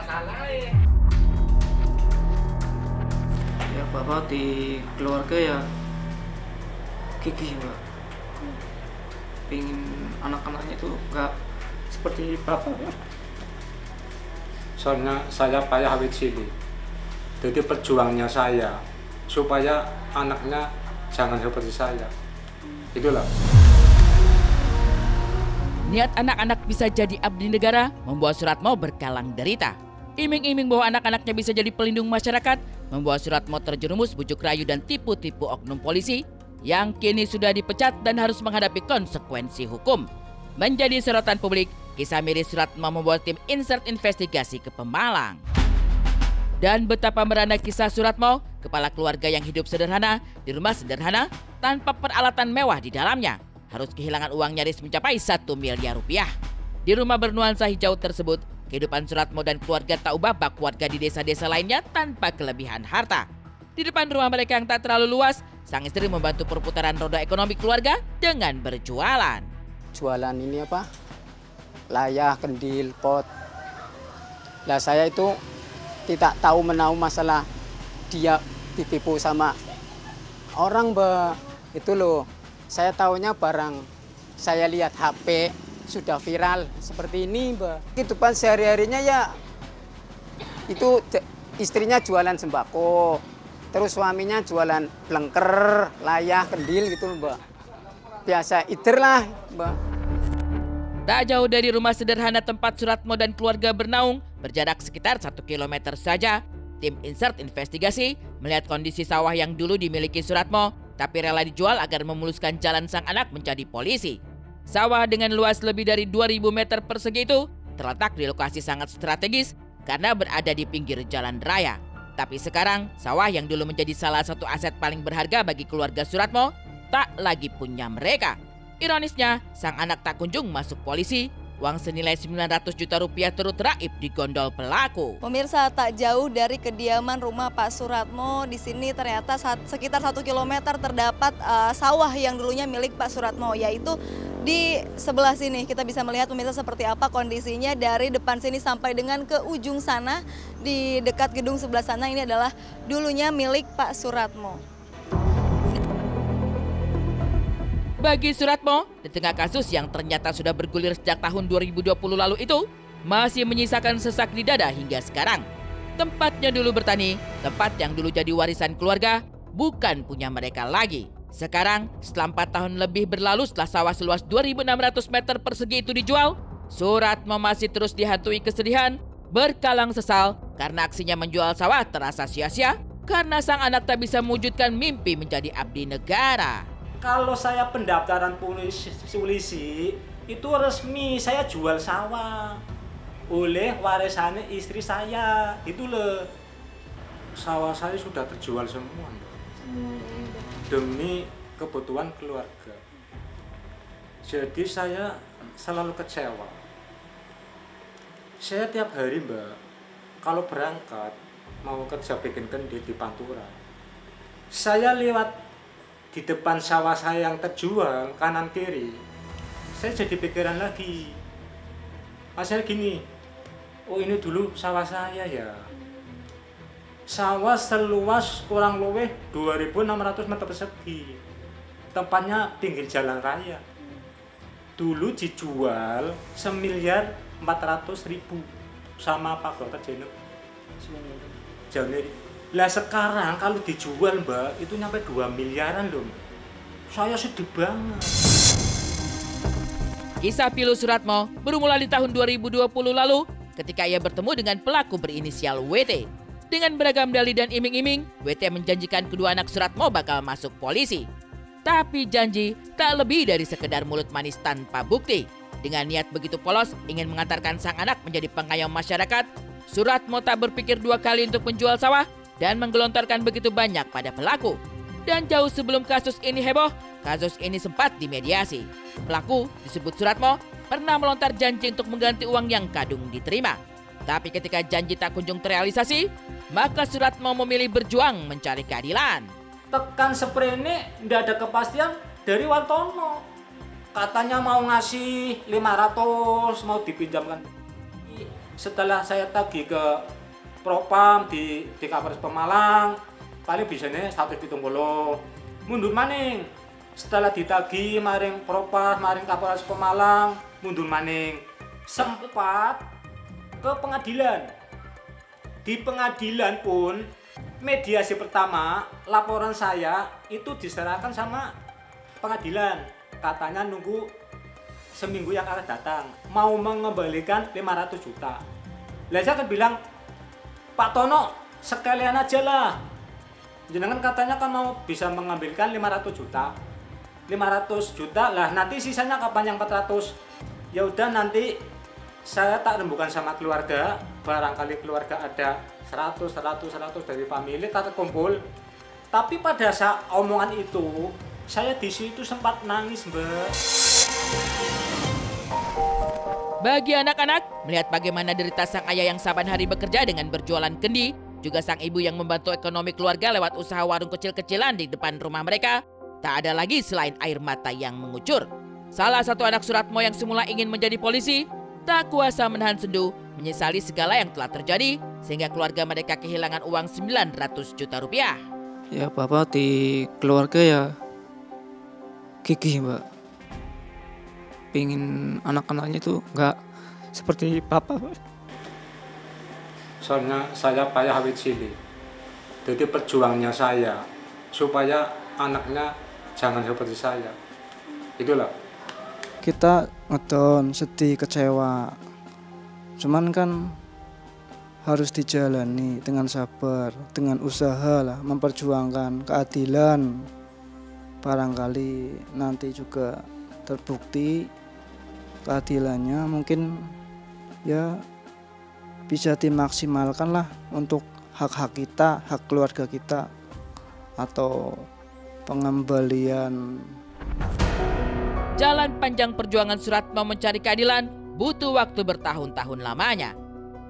masalahnya. Ya bapak di keluarga ya gigih mbak, pengen anak-anaknya itu nggak seperti bapak. Soalnya saya payah awet cilik, jadi perjuangannya saya supaya anaknya jangan seperti saya. Itulah. Niat anak-anak bisa jadi abdi negara membuat Suratmo berkalang derita. Iming-iming bahwa anak-anaknya bisa jadi pelindung masyarakat membuat Suratmo terjerumus bujuk rayu dan tipu-tipu oknum polisi yang kini sudah dipecat dan harus menghadapi konsekuensi hukum. Menjadi sorotan publik, kisah miris Suratmo membawa tim insert investigasi ke Pemalang. Dan betapa merana kisah Suratmo, kepala keluarga yang hidup sederhana di rumah sederhana tanpa peralatan mewah di dalamnya, harus kehilangan uang nyaris mencapai 1 miliar rupiah. Di rumah bernuansa hijau tersebut, kehidupan Suratmo dan keluarga tak ubah bak warga di desa-desa lainnya tanpa kelebihan harta. Di depan rumah mereka yang tak terlalu luas, sang istri membantu perputaran roda ekonomi keluarga dengan berjualan. Jualan ini apa? Layah, kendil, pot. Lah saya itu tidak tahu menahu masalah dia ditipu sama orang itu loh. Saya tahunya barang saya lihat HP sudah viral seperti ini kehidupan sehari-harinya ya itu istrinya jualan sembako, terus suaminya jualan blengker, layah, kendil gitu mbak. Biasa ider lah mbak. Tak jauh dari rumah sederhana tempat Suratmo dan keluarga bernaung, berjarak sekitar 1 kilometer saja, tim insert investigasi melihat kondisi sawah yang dulu dimiliki Suratmo, tapi rela dijual agar memuluskan jalan sang anak menjadi polisi. Sawah dengan luas lebih dari 2.000 meter persegi itu terletak di lokasi sangat strategis karena berada di pinggir jalan raya. Tapi sekarang, sawah yang dulu menjadi salah satu aset paling berharga bagi keluarga Suratmo tak lagi punya mereka. Ironisnya, sang anak tak kunjung masuk polisi. Uang senilai 900 juta rupiah turut raib di gondol pelaku. Pemirsa, tak jauh dari kediaman rumah Pak Suratmo, di sini ternyata sekitar 1 kilometer terdapat sawah yang dulunya milik Pak Suratmo, yaitu di sebelah sini. Kita bisa melihat pemirsa seperti apa kondisinya dari depan sini sampai dengan ke ujung sana. Di dekat gedung sebelah sana ini adalah dulunya milik Pak Suratmo. Bagi Suratmo, di tengah kasus yang ternyata sudah bergulir sejak tahun 2020 lalu itu, masih menyisakan sesak di dada hingga sekarang. Tempatnya dulu bertani, tempat yang dulu jadi warisan keluarga, bukan punya mereka lagi. Sekarang, setelah 4 tahun lebih berlalu setelah sawah seluas 2.600 meter persegi itu dijual, Suratmo masih terus dihantui kesedihan, berkalang sesal karena aksinya menjual sawah terasa sia-sia, karena sang anak tak bisa mewujudkan mimpi menjadi abdi negara. Kalau saya pendaftaran polisi itu resmi, saya jual sawah oleh warisannya istri saya. Itu loh, sawah saya sudah terjual semua demi kebutuhan keluarga. Jadi saya selalu kecewa. Saya tiap hari mbak, kalau berangkat mau kerja bikin kendil di Pantura, saya lewat di depan sawah saya yang terjual kanan kiri, saya jadi pikiran lagi. Masalah gini, oh ini dulu sawah saya ya. Sawah seluas kurang lebih 2.600 meter persegi. Tempatnya pinggir jalan raya. Dulu dijual 1.400.000 sama Pak Dr. Januari. Lah sekarang kalau dijual mbak, itu nyampe 2 miliaran loh. Saya sedih banget. Kisah pilu Suratmo bermula di tahun 2020 lalu ketika ia bertemu dengan pelaku berinisial WT. Dengan beragam dalih dan iming-iming, WT menjanjikan kedua anak Suratmo bakal masuk polisi. Tapi janji tak lebih dari sekedar mulut manis tanpa bukti. Dengan niat begitu polos ingin mengantarkan sang anak menjadi pengayom masyarakat, Suratmo tak berpikir 2 kali untuk menjual sawah dan menggelontorkan begitu banyak pada pelaku. Dan jauh sebelum kasus ini heboh, kasus ini sempat dimediasi. Pelaku disebut Suratmo pernah melontar janji untuk mengganti uang yang kadung diterima. Tapi ketika janji tak kunjung terrealisasi, maka Suratmo memilih berjuang mencari keadilan. Tekan seprene ndak ada kepastian dari Wartono. Katanya mau ngasih 500, mau dipinjamkan. setelah saya tagih ke Propam di Kapolres Pemalang, paling bisanya 170. Mundur maning. Setelah ditagih maring Propam, maring Kapolres Pemalang, mundur maning. Sempat ke pengadilan. Di pengadilan pun mediasi pertama, laporan saya itu diserahkan sama pengadilan. Katanya nunggu seminggu yang akan datang, mau mengembalikan 500 juta. Lah saya kan bilang, Pak Tono sekalian aja lah. Jenengan katanya kan mau bisa mengambilkan 500 juta. 500 juta lah, nanti sisanya kapan yang 400? Ya udah, nanti saya tak rembukan sama keluarga, barangkali keluarga ada 100 dari family tak kumpul. Tapi pada saat omongan itu, saya di situ sempat nangis, Mbak. Bagi anak-anak, melihat bagaimana derita sang ayah yang saban hari bekerja dengan berjualan kendi, juga sang ibu yang membantu ekonomi keluarga lewat usaha warung kecil-kecilan di depan rumah mereka, tak ada lagi selain air mata yang mengucur. Salah satu anak Suratmo yang semula ingin menjadi polisi, tak kuasa menahan sendu, menyesali segala yang telah terjadi, sehingga keluarga mereka kehilangan uang 900 juta rupiah. Ya Bapak di keluarga ya gigih, Mbak. Pengen anak-anaknya tuh nggak seperti Bapak. Soalnya saya payah awit cilik. Jadi perjuangannya saya supaya anaknya jangan seperti saya. Itulah. Kita ngedon, sedih, kecewa. Cuman kan harus dijalani dengan sabar, dengan usaha lah, memperjuangkan keadilan. Barangkali nanti juga terbukti keadilannya, mungkin ya bisa dimaksimalkan lah untuk hak-hak kita, hak keluarga kita, atau pengembalian. Jalan panjang perjuangan Suratmo mencari keadilan butuh waktu bertahun-tahun lamanya.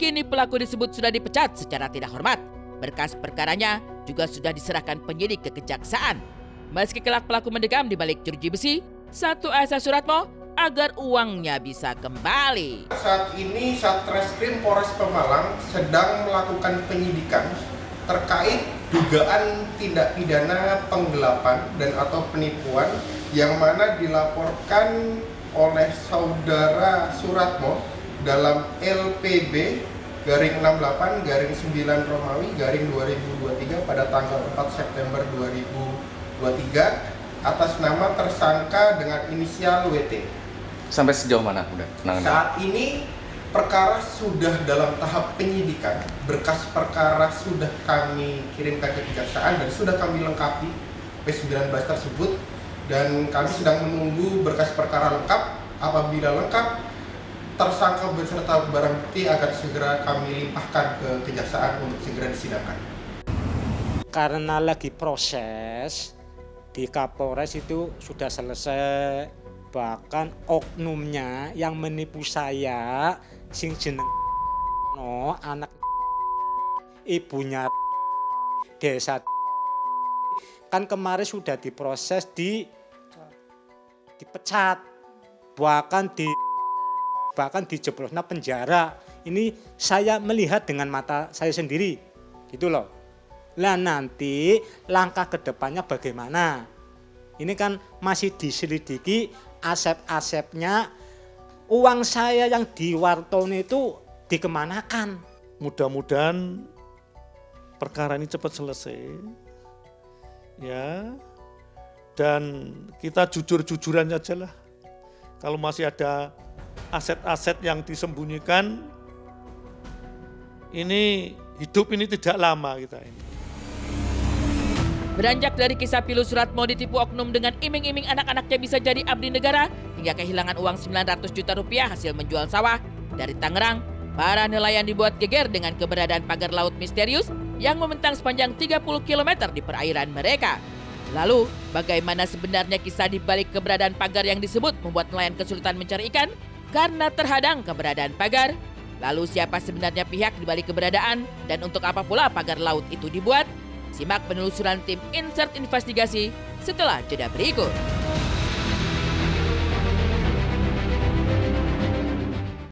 Kini pelaku disebut sudah dipecat secara tidak hormat. Berkas perkaranya juga sudah diserahkan penyidik ke kejaksaan. Meski kelak pelaku mendekam di balik jeruji besi, satu asa Suratmo agar uangnya bisa kembali. Saat ini Satreskrim Polres Pemalang sedang melakukan penyidikan terkait dugaan tindak pidana penggelapan dan atau penipuan yang mana dilaporkan oleh saudara Suratmo dalam LPB garing 68 garing 9 Romawi garing 2023 pada tanggal 4 September 2023 atas nama tersangka dengan inisial WT. Sampai sejauh mana udah penanganan? Saat ini perkara sudah dalam tahap penyidikan. Berkas perkara sudah kami kirimkan ke kejaksaan dan sudah kami lengkapi P19 tersebut, dan kami sedang menunggu berkas perkara lengkap. Apabila lengkap, tersangka beserta barang bukti akan segera kami limpahkan ke kejaksaan untuk segera disidangkan. Karena lagi proses di Kapolres itu sudah selesai. Bahkan oknumnya yang menipu saya, sing jeneng anak ibunya desa, kan kemarin sudah diproses dipecat, bahkan dijeblosnya penjara. Ini saya melihat dengan mata saya sendiri, gitu loh. Lah nanti langkah kedepannya bagaimana? Ini kan masih diselidiki aset-asetnya, uang saya yang diwartoni itu dikemanakan. Mudah-mudahan perkara ini cepat selesai, ya. Dan kita jujur-jujuran aja lah. Kalau masih ada aset-aset yang disembunyikan, ini hidup ini tidak lama kita ini. Beranjak dari kisah pilu Suratmo ditipu oknum dengan iming-iming anak-anaknya bisa jadi abdi negara, hingga kehilangan uang 900 juta rupiah hasil menjual sawah. Dari Tangerang, para nelayan dibuat geger dengan keberadaan pagar laut misterius yang membentang sepanjang 30 km di perairan mereka. Lalu, bagaimana sebenarnya kisah di balik keberadaan pagar yang disebut membuat nelayan kesulitan mencari ikan karena terhadang keberadaan pagar? Lalu siapa sebenarnya pihak di balik keberadaan dan untuk apa pula pagar laut itu dibuat? Simak penelusuran tim Insert Investigasi setelah jeda berikut.